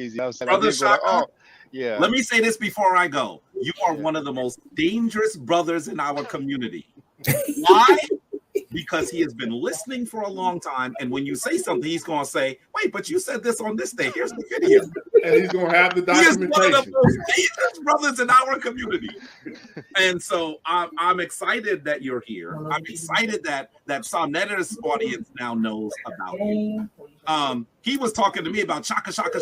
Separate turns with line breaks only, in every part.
crazy. I was like, I
Brother
did go like,
Shaka,
oh, yeah.
let me say this before I go. You are
Yeah.
one of the most dangerous brothers in our community. Why? Because he has been listening for a long time, and when you say something, he's going to say, wait, but you said this on this day. Here's the video.
And he's going to have the
He is one of
documentation.
the most dangerous brothers in our community. And so I'm excited that you're here. I'm excited that Sonetter's audience now knows about you. He was talking to me about Shaka. I thought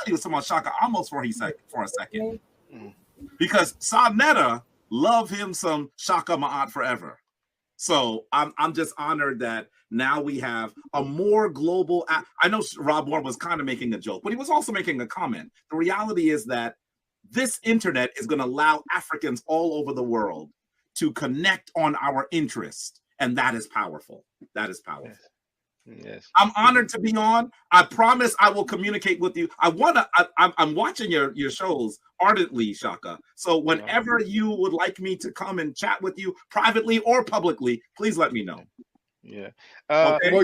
he was talking about Shaka almost for a second. Because Sonetta love him some Shaka Ma'at forever. So I'm just honored that now we have a more global. I know Rob Moore was kind of making a joke, but he was also making a comment. The reality is that this internet is going to allow Africans all over the world to connect on our interest, and that is powerful. That is powerful.
Yes.
I'm honored to be on. I promise I will communicate with you. I'm watching your shows ardently, Shaka. So whenever you would like me to come and chat with you privately or publicly, please let me know.
Yeah.
Okay.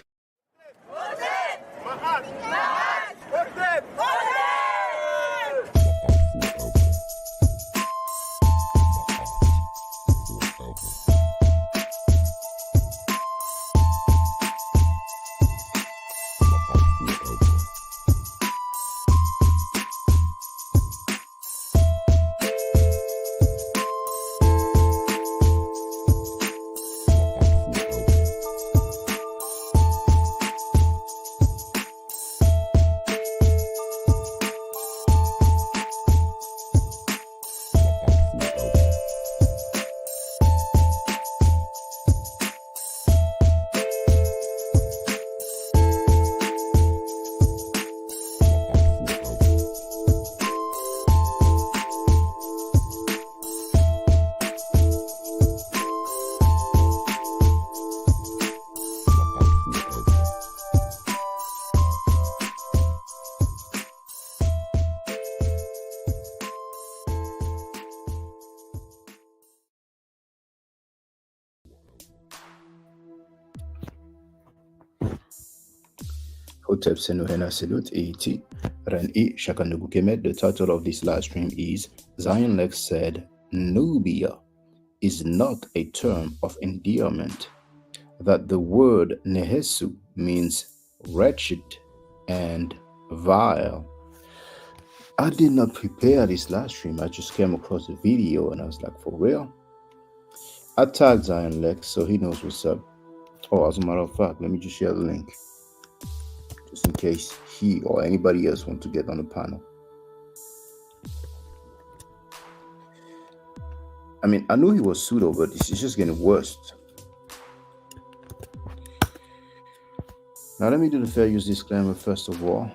Hotep Senuhena Selut ET Ren-I Shakanubukemet. The title of this live stream is Zion Lexx said Nubia is not a term of endearment, that the word Nehesu means wretched and vile. I did not prepare this live stream. I just came across the video and I was like, for real? I tagged Zion Lexx so he knows what's up. Oh, as a matter of fact, let me just share the link, just in case he or anybody else want to get on the panel. I mean, I knew he was pseudo, but it's just getting worse. Now, let me do the fair use disclaimer first of all.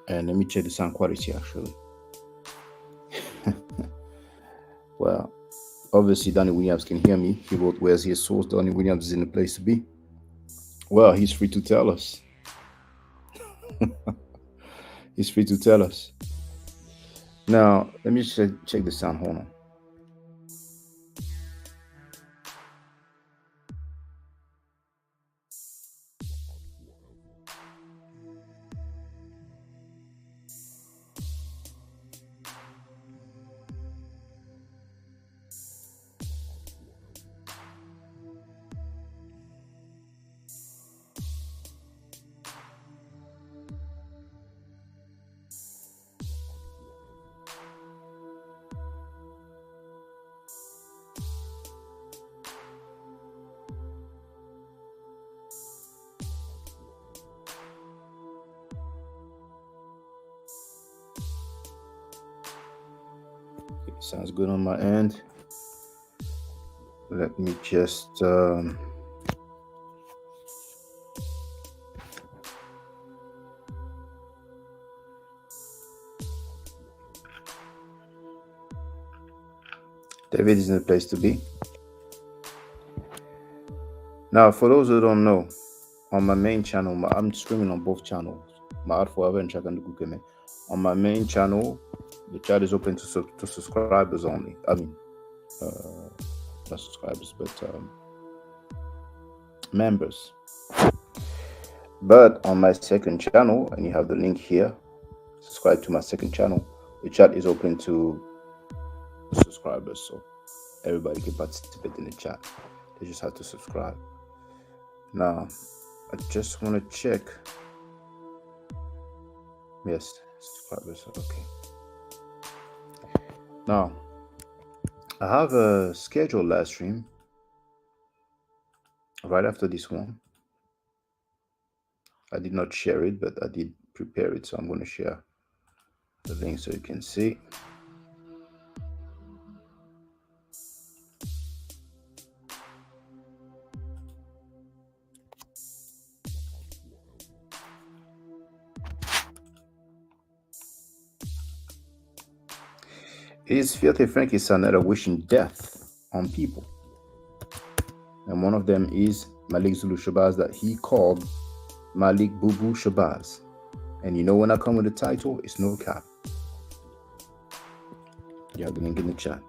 And let me check the sound quality, actually. Well, obviously, Donnie Williams can hear me. He wrote, where's his source? Donnie Williams is in the place to be. Well, he's free to tell us. He's free to tell us. Now, let me check the sound. Hold on. Sounds good on my end. Let me just David is in the place to be. Now, for those who don't know, on my main channel, I'm streaming on both channels, Ma'at Forever and Shakandukukeme. On my main channel, the chat is open to subscribers only. I mean, not subscribers, but members. But on my second channel, and you have the link here, subscribe to my second channel. The chat is open to subscribers, so everybody can participate in the chat. They just have to subscribe. Now, I just want to check. Yes, subscribers. Okay. Now, I have a scheduled live stream right after this one. I did not share it, but I did prepare it, so I'm going to share the link so you can see. Is Filthy Frankie Sanetta wishing death on people? And one of them is Malik Zulu Shabazz, that he called Malik Boo Boo Shabazz. And you know when I come with the title, it's no cap. You have the link in the chat.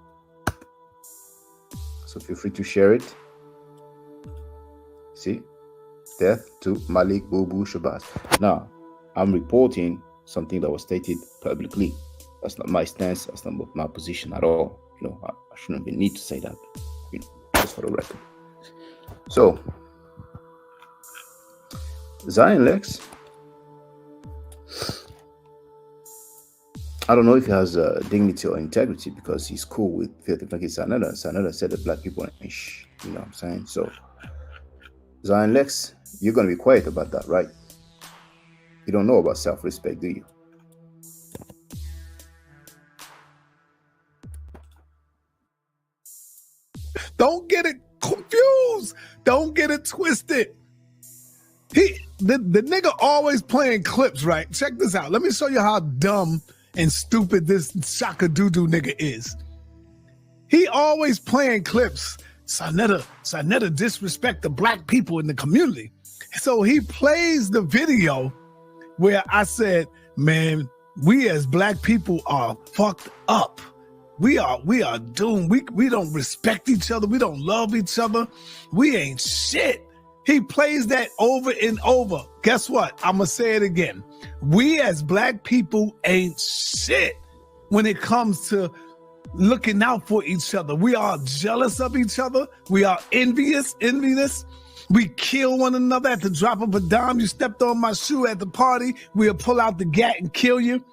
So feel free to share it. See? Death to Malik Boo Boo Shabazz. Now, I'm reporting something that was stated publicly. That's not my stance. That's not my position at all. You know, I shouldn't even need to say that. You know, just for the record. So, Zion Lexx, I don't know if he has dignity or integrity, because he's cool with Filthy Frankie Sanetta. Sanetta said that black people ain't shh. You know what I'm saying? So, Zion Lexx, you're going to be quiet about that, right? You don't know about self-respect, do you?
Don't get it confused. Don't get it twisted. The nigga always playing clips, right? Check this out. Let me show you how dumb and stupid this Shaka Doo nigga is. He always playing clips. Sanetta disrespect the black people in the community. So he plays the video where I said, man, we as black people are fucked up. We are doomed. We don't respect each other. We don't love each other. We ain't shit. He plays that over and over. Guess what? I'm going to say it again. We as black people ain't shit when it comes to looking out for each other. We are jealous of each other. We are envious. We kill one another at the drop of a dime. You stepped on my shoe at the party, we'll pull out the gat and kill you.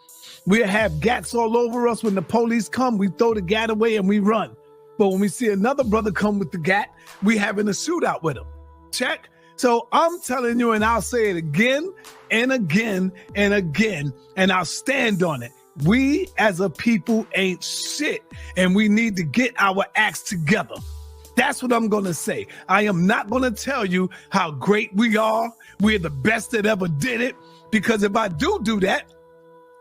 We'll have gats all over us. When the police come, we throw the gat away and we run. But when we see another brother come with the gat, we having a shootout with him. Check? So I'm telling you, and I'll say it again and again and again, and I'll stand on it. We as a people ain't shit, and we need to get our acts together. That's what I'm going to say. I am not going to tell you how great we are. We're the best that ever did it, because if I do that,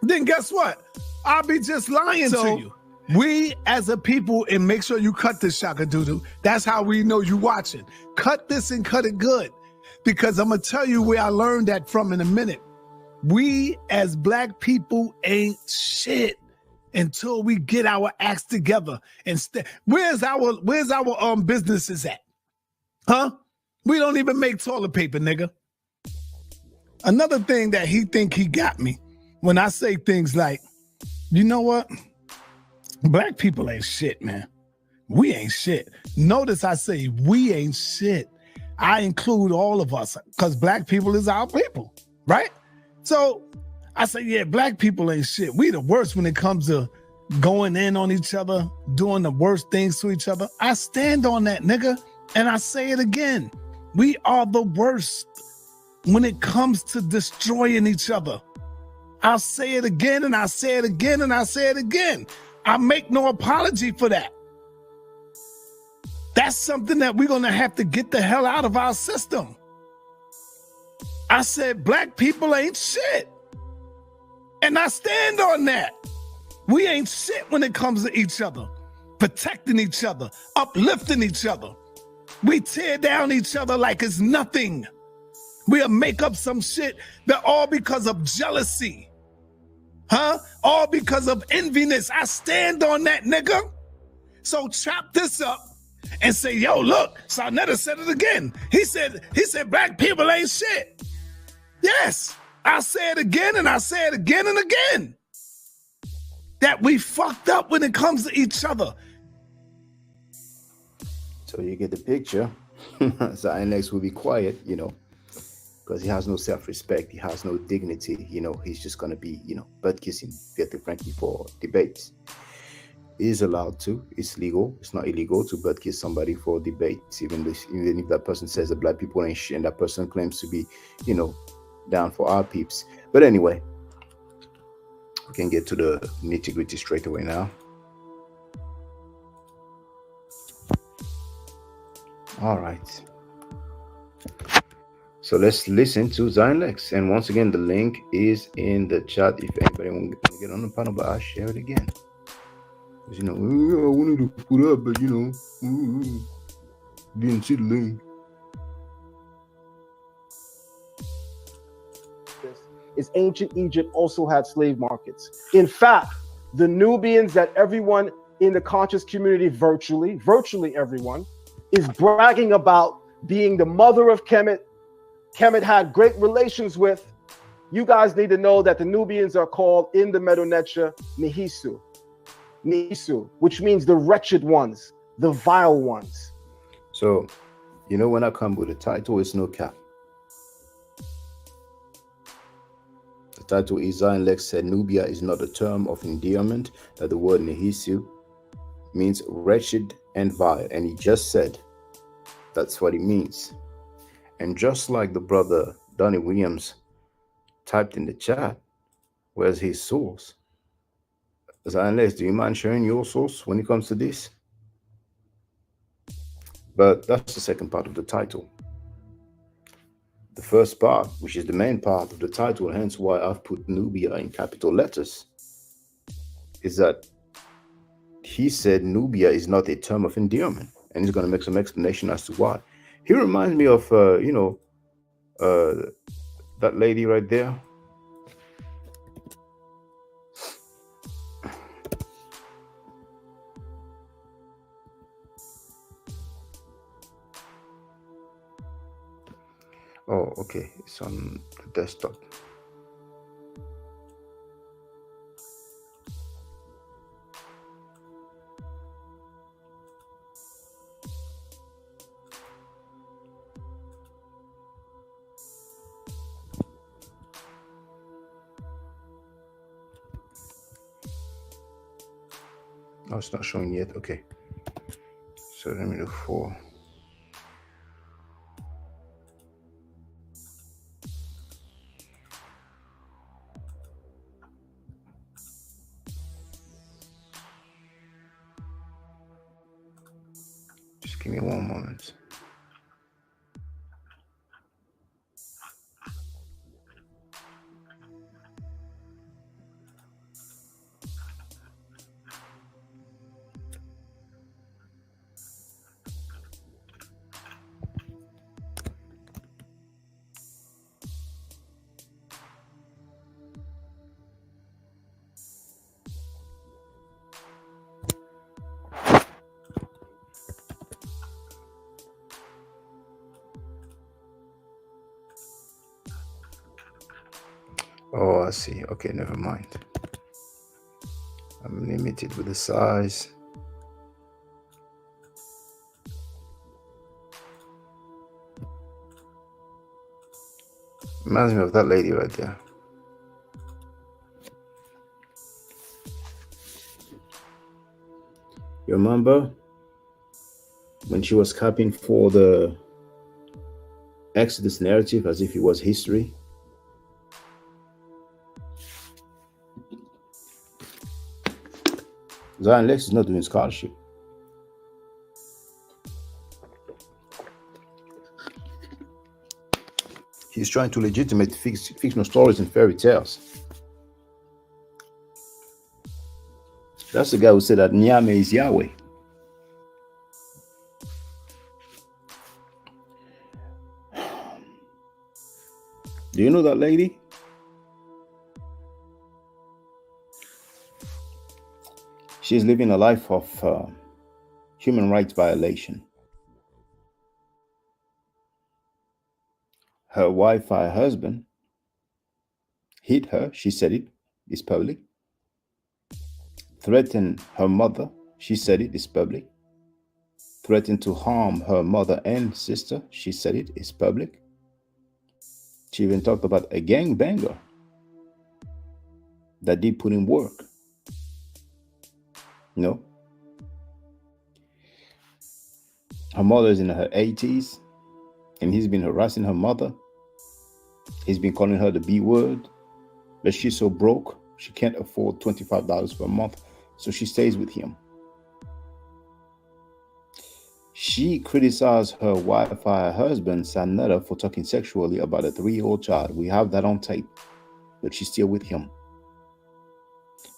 then guess what? I'll be just lying to you. We as a people, and make sure you cut this, Shaka Doodoo. That's how we know you watching. Cut this and cut it good, because I'm going to tell you where I learned that from in a minute. We as black people ain't shit until we get our acts together. And where's our businesses at? Huh? We don't even make toilet paper, nigga. Another thing that he think he got me, when I say things like, you know what? Black people ain't shit, man. We ain't shit. Notice I say we ain't shit. I include all of us, because black people is our people, right? So I say, yeah, black people ain't shit. We the worst when it comes to going in on each other, doing the worst things to each other. I stand on that, nigga. And I say it again. We are the worst when it comes to destroying each other. I'll say it again, and I say it again, and I say it again. I make no apology for that. That's something that we're going to have to get the hell out of our system. I said black people ain't shit. And I stand on that. We ain't shit when it comes to each other, protecting each other, uplifting each other. We tear down each other like it's nothing. We'll make up some shit that all because of jealousy. Huh? All because of enviness. I stand on that, nigga. So chop this up and say, yo, look, Sanetta said it again. He said black people ain't shit. Yes, I say it again and I say it again and again. That we fucked up when it comes to each other.
So you get the picture. Zion Lex will be quiet, because he has no self-respect. He has no dignity. He's just going to be, butt kissing Peter Frankie for debates. He is allowed to. It's legal. It's not illegal to butt kiss somebody for debates, even if that person says that black people ain't shit and that person claims to be, down for our peeps. But anyway, we can get to the nitty-gritty straight away now. All right. So let's listen to Zion Lex. And once again, the link is in the chat. If anybody want to get on the panel, but I'll share it again. Because, I wanted to put up, but, didn't see the link.
Is ancient Egypt also had slave markets. In fact, the Nubians that everyone in the conscious community, virtually everyone, is bragging about being the mother of Kemet. Kemet had great relations with. You guys need to know that the Nubians are called in the Medo-Netia Nehesu, which means the wretched ones, the vile ones.
So, when I come with a title, it's no cap. The title is Zion Lex said Nubia is not a term of endearment, that the word Nehesu means wretched and vile. And he just said that's what it means. And just like the brother Donnie Williams typed in the chat, where's his source? Zion Lex, do you mind sharing your source when it comes to this? But that's the second part of the title. The first part, which is the main part of the title, hence why I've put Nubia in capital letters, is that he said Nubia is not a term of endearment. And he's going to make some explanation as to why. He reminds me of, that lady right there. Oh, okay. It's on the desktop. Oh, it's not showing yet. Okay. So let me look for. Just give me one moment. Oh, I see. Okay, never mind. I'm limited with the size. Reminds me of that lady right there. You remember when she was copying for the Exodus narrative as if it was history? Zion Lex is not doing scholarship. He's trying to legitimate fictional stories and fairy tales. That's the guy who said that Nyame is Yahweh. Do you know that lady? She's living a life of human rights violation. Her wife, her husband, Hit her, she said it is public. Threaten her mother, she said it is public. Threatened to harm her mother and sister, she said it is public. She even talked about a gangbanger that did put in work. Her mother is in her 80s, and he's been harassing her mother. He's been calling her the B word, but she's so broke, she can't afford $25 per month, so she stays with him. She criticized her Wi-Fi husband, Sanetta, for talking sexually about a 3-year-old child. We have that on tape, but she's still with him.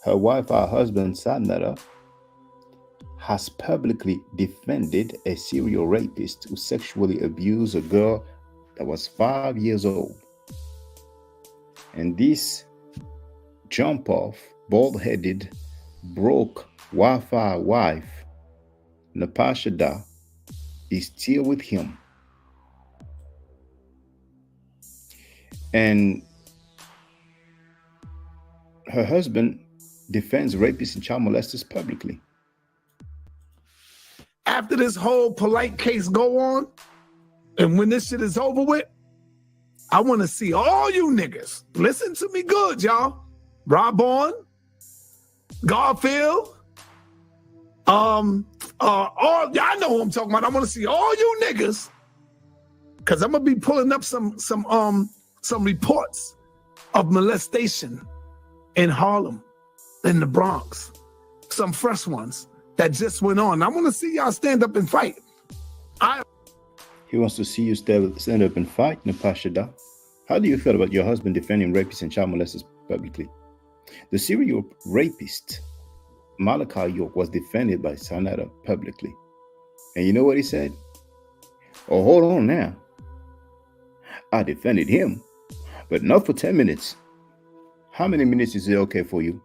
Her Wi-Fi husband, Sanetta, has publicly defended a serial rapist who sexually abused a girl that was 5 years old. And this jump-off, bald-headed, broke Wi-Fi wife, Napashada, is still with him. And her husband defends rapists and child molesters publicly.
After this whole polite case go on, and when this shit is over with, I want to see all you niggas. Listen to me good, y'all. Rob on, Garfield, all y'all know who I'm talking about. I want to see all you niggas, because I'm gonna be pulling up some reports of molestation in Harlem, in the Bronx, some fresh ones that just went on. I want to see y'all stand up and fight.
He wants to see you stand up and fight, Napashada. How do you feel about your husband defending rapists and child molesters publicly? The serial rapist, Malachi York, was defended by Sanetta publicly. And you know what he said? Oh, hold on now. I defended him, but not for 10 minutes. How many minutes is it okay for you,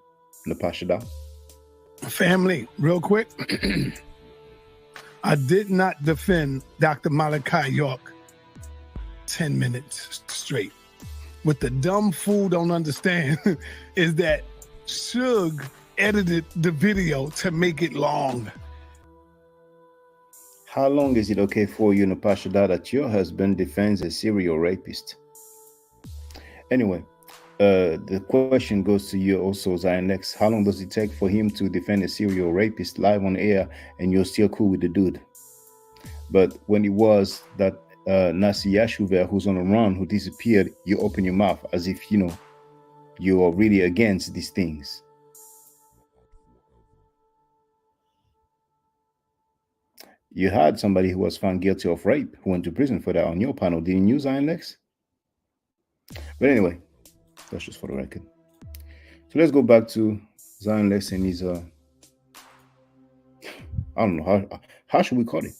Napashada?
Family, real quick. I did not defend Dr. Malachi York 10 minutes straight. What the dumb fool don't understand is that Suge edited the video to make it long.
How long is it okay for you, Napashada, that your husband defends a serial rapist? Anyway, the question goes to you also, Zion Lexx. How long does it take for him to defend a serial rapist live on air and you're still cool with the dude? But when it was that Nasi Yashuver, who's on the run, who disappeared, you open your mouth as if, you are really against these things. You had somebody who was found guilty of rape who went to prison for that on your panel, didn't you, Zion Lexx? But anyway, that's just for the record. So let's go back to Zion Lexx and his, I don't know, how should we call it?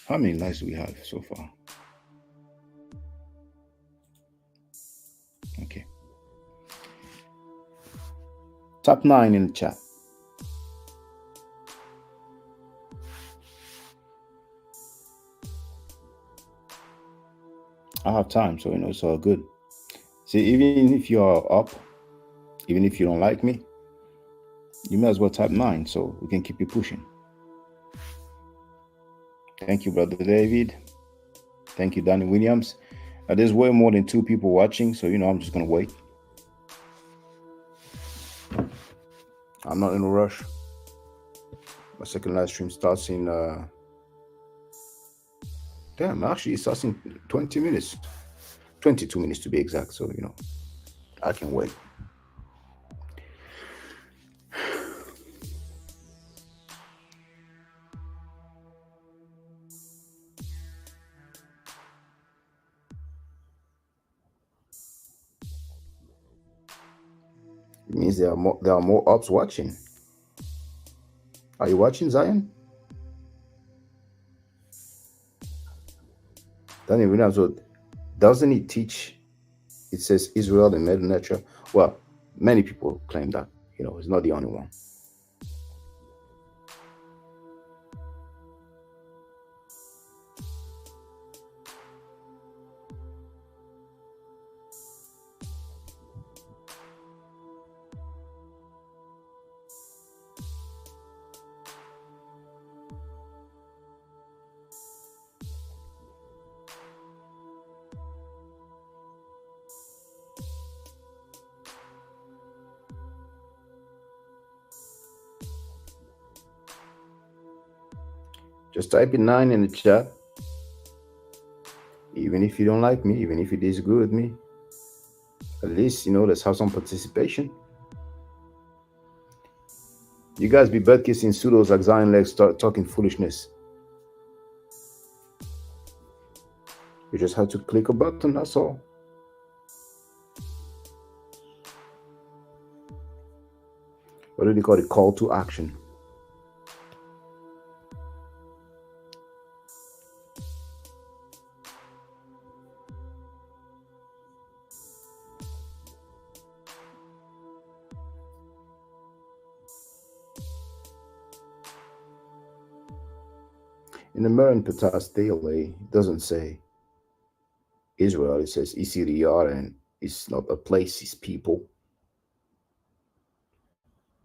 How many likes do we have so far? Okay. Top 9 in the chat. I have time, so it's all good. See, even if you are up, even if you don't like me, you may as well type 9 so we can keep you pushing. Thank you, Brother David. Thank you, Danny Williams. There's way more than 2 people watching, so I'm just gonna wait. I'm not in a rush. My second live stream starts in actually it starts in 20 minutes. 22 minutes to be exact, so I can wait. It means there are more ups watching. Are you watching, Zion? Daniel Williams, doesn't he teach? It says Israel and Middle Nature. Well, many people claim that. He's not the only one. Just type in 9 in the chat. Even if you don't like me, even if you disagree with me, at least, let's have some participation. You guys be butt kissing pseudos like Zion Lexx, start talking foolishness. You just have to click a button, that's all. What do they call it? Call to action. In the Marin Patas Daily, it doesn't say Israel, it says ECDR, and it's not a place, it's people.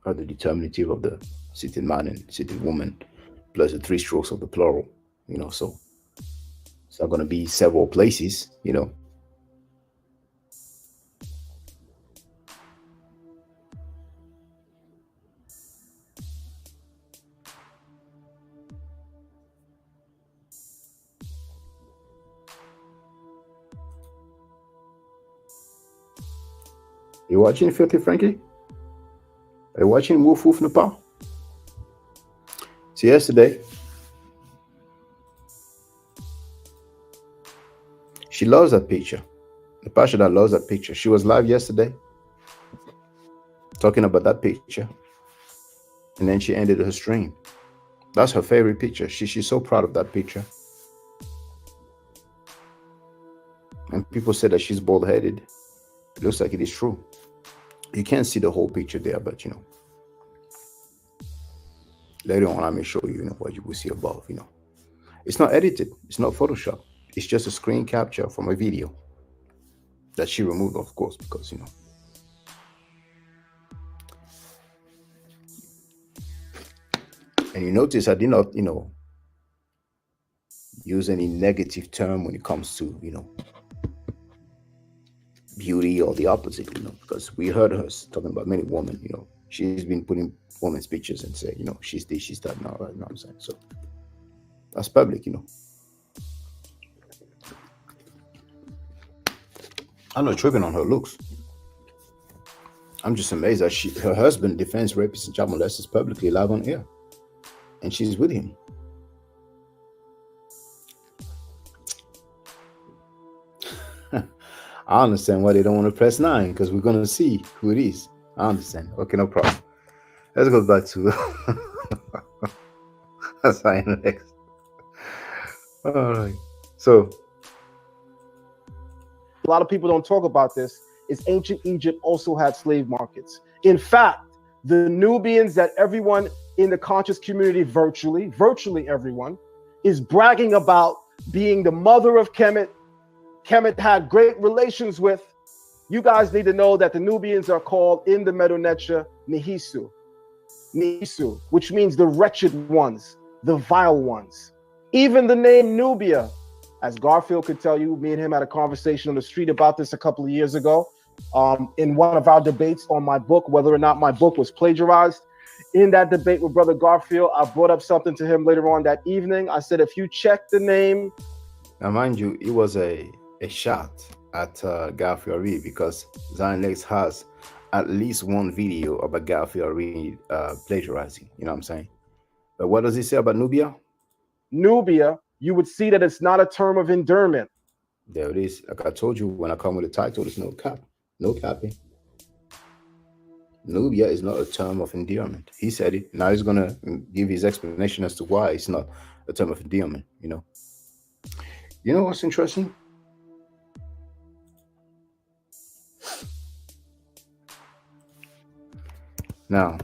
Are the determinative of the sitting man and sitting woman, plus the 3 strokes of the plural, so it's not going to be several places, You watching Filthy Frankie? Are you watching Woof Woof Nepal? So yesterday, she loves that picture. The passion that loves that picture. She was live yesterday talking about that picture. And then she ended her stream. That's her favorite picture. She's so proud of that picture. And people said that she's bald-headed. It looks like it is true. You can't see the whole picture there, but later on I may show you, what you will see above. It's not edited, it's not Photoshop. It's just a screen capture from a video that she removed, of course, because And you notice I did not, use any negative term when it comes to, beauty or the opposite, because we heard her talking about many women, she's been putting women's pictures and say, she's this, she's that now, right? You know what I'm saying? So that's public, I'm not tripping on her looks. I'm just amazed that her husband defends rapists and child molesters publicly live on air, and she's with him. I understand why they don't want to press 9, because we're going to see who it is. I understand. Okay, no problem. Let's go back to Zion Lexx. All right. So,
a lot of people don't talk about this, is ancient Egypt also had slave markets. In fact, the Nubians that everyone in the conscious community, virtually everyone, is bragging about being the mother of Kemet. Kemet had great relations with. You guys need to know that the Nubians are called in the Medu Neter Nehesu, which means the wretched ones, the vile ones. Even the name Nubia, as Garfield could tell you, me and him had a conversation on the street about this a couple of years ago, in one of our debates on my book, whether or not my book was plagiarized. In that debate with Brother Garfield, I brought up something to him later on that evening. I said, if you check the name.
Now, mind you, it was a shot at Garfield Reed, because Zion Lexx has at least one video about Garfield Reed plagiarizing. You know what I'm saying? But what does he say about Nubia?
Nubia, you would see that it's not a term of endearment.
There it is. Like I told you, when I come with a title, there's no cap, no capping. Nubia is not a term of endearment. He said it. Now he's gonna give his explanation as to why it's not a term of endearment. You know what's interesting? Now,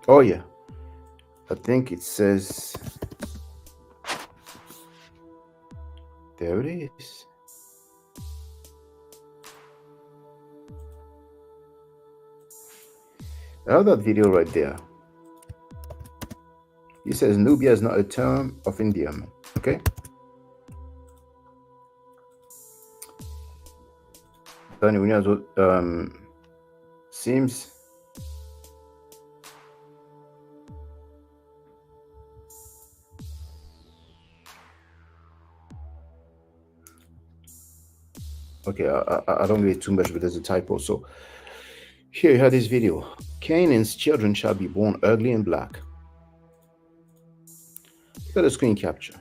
oh yeah, I think it says, there it is. I have that video right there. He says Nubia is not a term of endearment. Okay. Anyway, seems okay. I don't read too much, but there's a typo. So here you have this video. Canaan's children shall be born ugly and black. Look at the screen capture.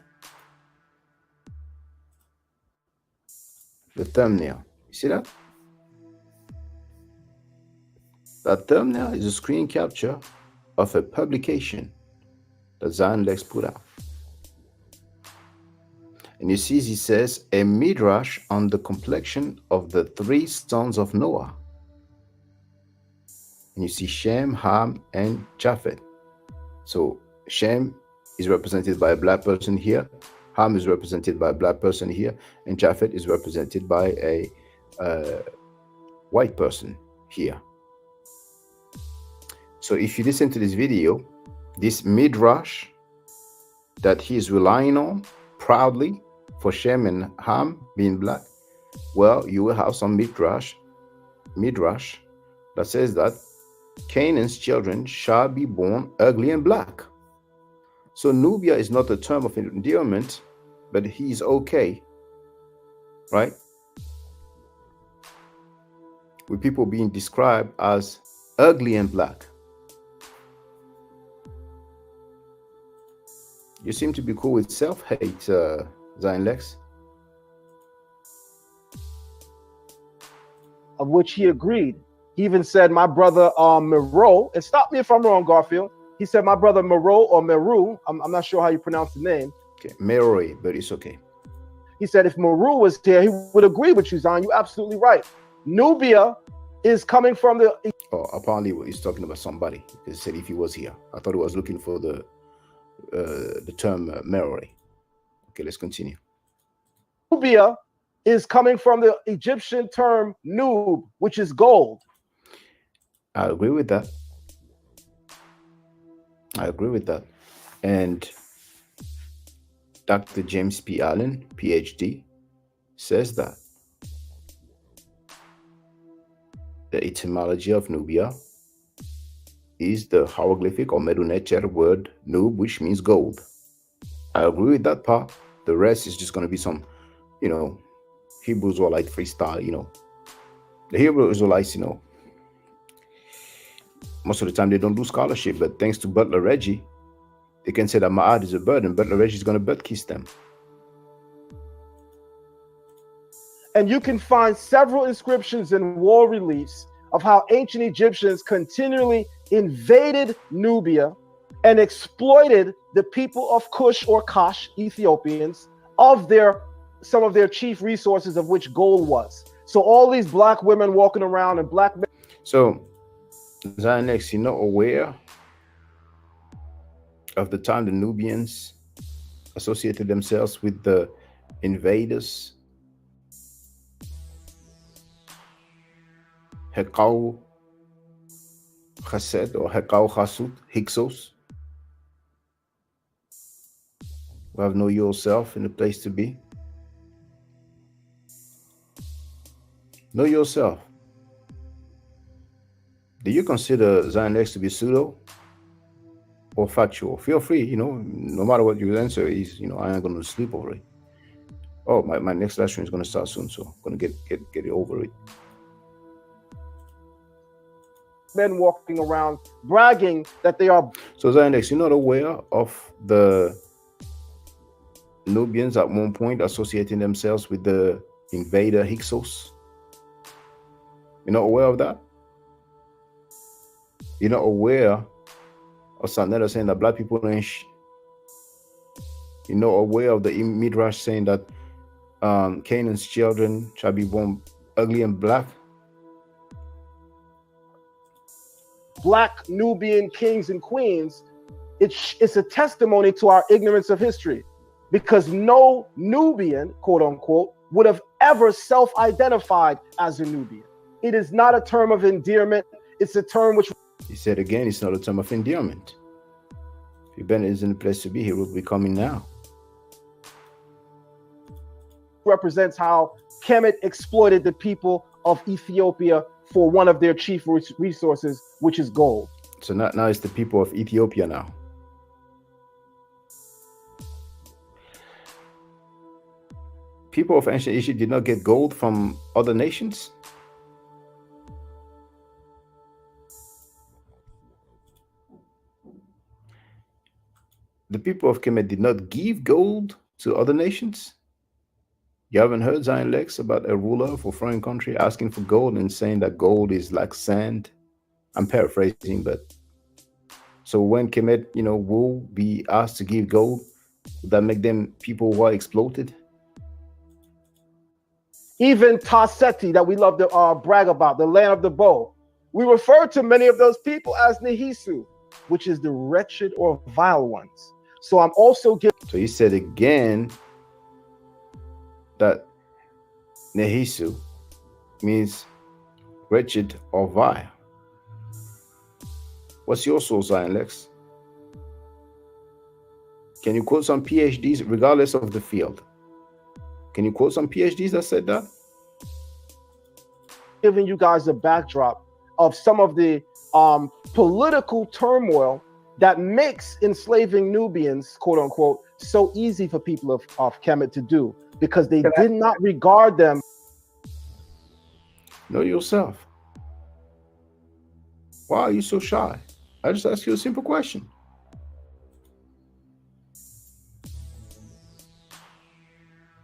The thumbnail. You see that? That thumbnail is a screen capture of a publication that Zion Lexx put out. And you see, he says, a Midrash on the complexion of the three sons of Noah. And you see Shem, Ham, and Japheth. So Shem is represented by a black person here. Ham is represented by a black person here. And Japheth is represented by a white person here. So if you listen to this video, this Midrash that he is relying on proudly for Shem and Ham being black, well, you will have some Midrash that says that Canaan's children shall be born ugly and black. So Nubia is not a term of endearment, but he's okay, right? With people being described as ugly and black. You seem to be cool with self-hate, Zion Lexx.
Of which he agreed. He even said, my brother Mero, and stop me if I'm wrong, Garfield. He said, my brother Mero or Meru, I'm not sure how you pronounce the name.
Okay, Meroe, but it's okay.
He said, if Meru was here, he would agree with you, Zion. You're absolutely right. Nubia is coming from the...
Oh, apparently he's talking about somebody. He said if he was here. I thought he was looking for the term Meroe. Okay, let's continue.
Nubia is coming from the Egyptian term Nub, which is gold.
I agree with that. I agree with that. And Dr. James P. Allen, PhD, says that the etymology of Nubia is the hieroglyphic or Medu-Neter word Nub, which means gold. I agree with that part. The rest is just going to be some, Hebrew Israelite freestyle, The Hebrew Israelites, most of the time they don't do scholarship, but thanks to Butler Reggie, they can say that Ma'ad is a bird, and Butler Reggie is going to bird kiss them.
And you can find several inscriptions and wall reliefs of how ancient Egyptians continually invaded Nubia and exploited the people of Kush or Kash, Ethiopians, of some of their chief resources, of which gold was. So all these black women walking around and black men.
So Zion Lexx, you're not aware of the time the Nubians associated themselves with the invaders, Hekau Chesed or Hekau Chasut, Hyksos, who have know yourself in the place to be. Know yourself. Do you consider Zion Lexx to be pseudo or factual? Feel free, no matter what your answer is, I ain't going to sleep over it. Oh, my next live stream is going to start soon, so I'm going to get it over it.
Men walking around bragging that they are.
So Zion Lexx, you're not aware of the Nubians at one point associating themselves with the invader Hyksos? You're not aware of that? You're not aware of Sanetta saying that black people ain't You're not aware of the Midrash saying that Canaan's children shall be born ugly and black?
Black Nubian kings and queens, it's a testimony to our ignorance of history, because no Nubian, quote unquote, would have ever self-identified as a Nubian. It is not a term of endearment. It's a term which...
He said again, it's not a term of endearment. If Ben is in the place to be, he will be coming now.
Represents how Kemet exploited the people of Ethiopia for one of their chief resources, which is gold.
So now it's the people of Ethiopia now. People of ancient Egypt did not get gold from other nations. The people of Kemet did not give gold to other nations. You haven't heard Zion Lexx about a ruler of a foreign country asking for gold and saying that gold is like sand. I'm paraphrasing, but so when Kemet, will be asked to give gold, would that make them people who are exploited?
Even Taseti, that we love to brag about, the land of the bow, we refer to many of those people as Nehesu, which is the wretched or vile ones. So I'm also giving.
So he said again that Nehesu means wretched or vile. What's your source, Zion Lexx? Can you quote some PhDs regardless of the field? Can you quote some PhDs that said that?
Giving you guys a backdrop of some of the political turmoil that makes enslaving Nubians, quote unquote, so easy for people of Kemet to do, because they did not regard them.
Know yourself. Why are you so shy? I just ask you a simple question.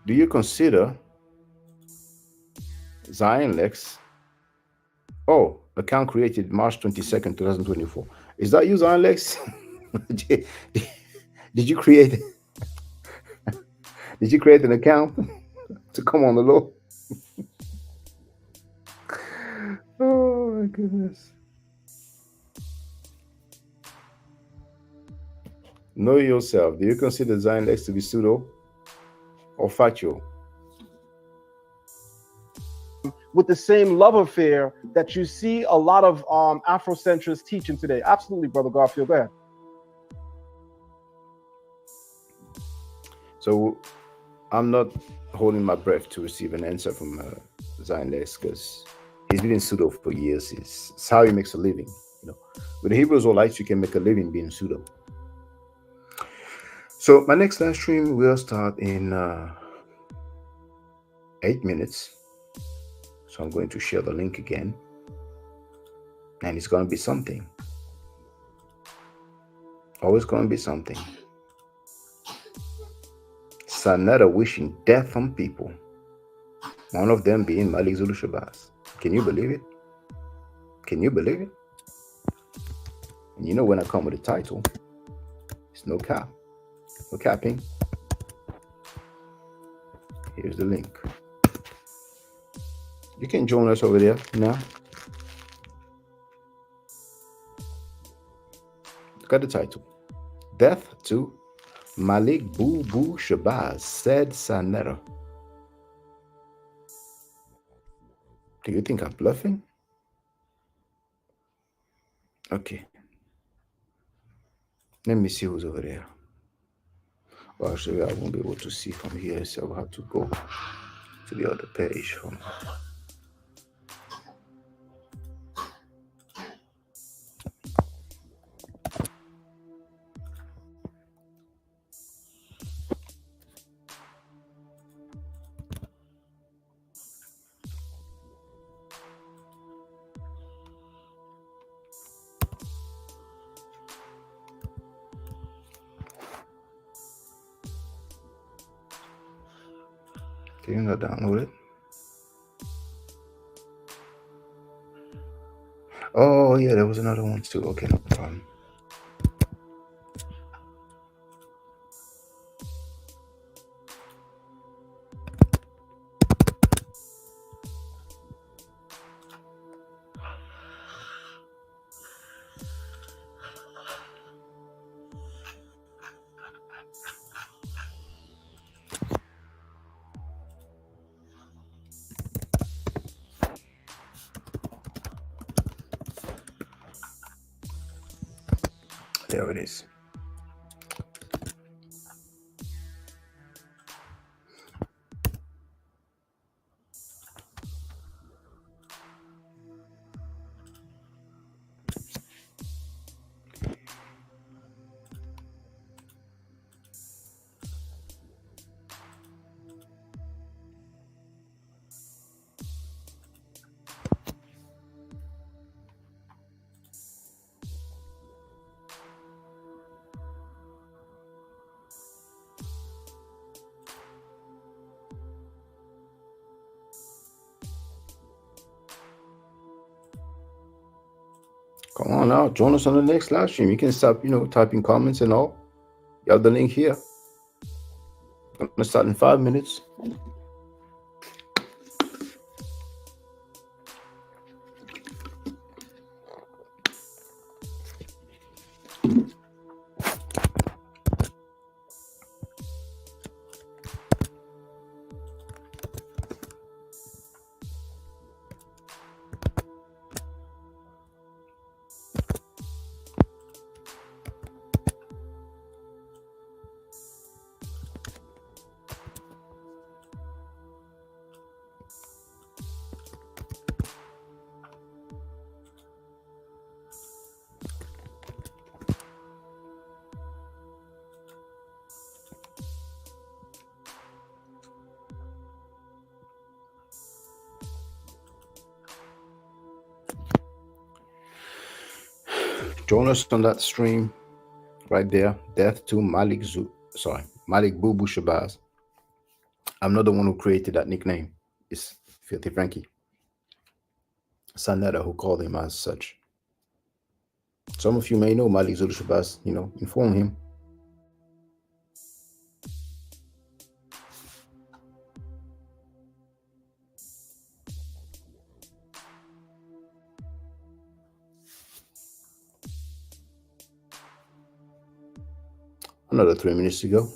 Do you consider Zion Lexx? Oh, account created March 22nd, 2024. Is that you, Zion Lexx? Did you create Did you create an account to come on the low? Oh my goodness. Know yourself. Do you consider Zion Lexx to be pseudo or factual?
With the same love affair that you see a lot of Afrocentrists teaching today. Absolutely, Brother Garfield. Go ahead.
So I'm not holding my breath to receive an answer from Zion Lexx, because he's been in pseudo for years. It's how he makes a living. With the Hebrew Israelites, you can make a living being pseudo. So my next live stream will start in 8 minutes. So I'm going to share the link again. And it's going to be something. Always going to be something. Sanetta wishing death on people. One of them being Malik Zulu Shabazz. Can you believe it? Can you believe it? And when I come with a title, it's no cap. No capping. Here's the link. You can join us over there now. Look at the title. Death to Malik Boo Boo Shabazz, said Sanetta. Do you think I'm bluffing? Okay. Let me see who's over there. Well, actually, I won't be able to see from here, so I'll have to go to the other page. Can you not download it? Oh, yeah, there was another one too. Okay, no problem. There it is. Come on now, join us on the next live stream. You can stop, typing comments and all. You have the link here. I'm gonna start in 5 minutes. Join us on that stream right there. Death to Malik Bubu Shabazz. I'm not the one who created that nickname. It's Filthy Frankie Sanetta who called him as such. Some of you may know Malik Zulu Shabazz, inform him. Another 3 minutes to go.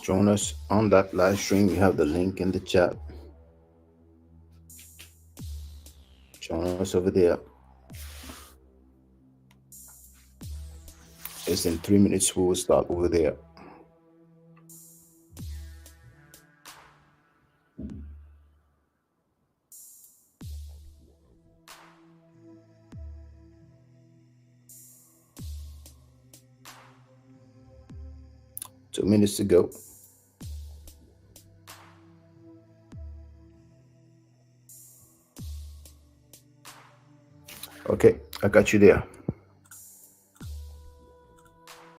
Join us on that live stream. We have the link in the chat. Join us over there. It's in 3 minutes. We will start over there. Two minutes to go. Okay, I got you there.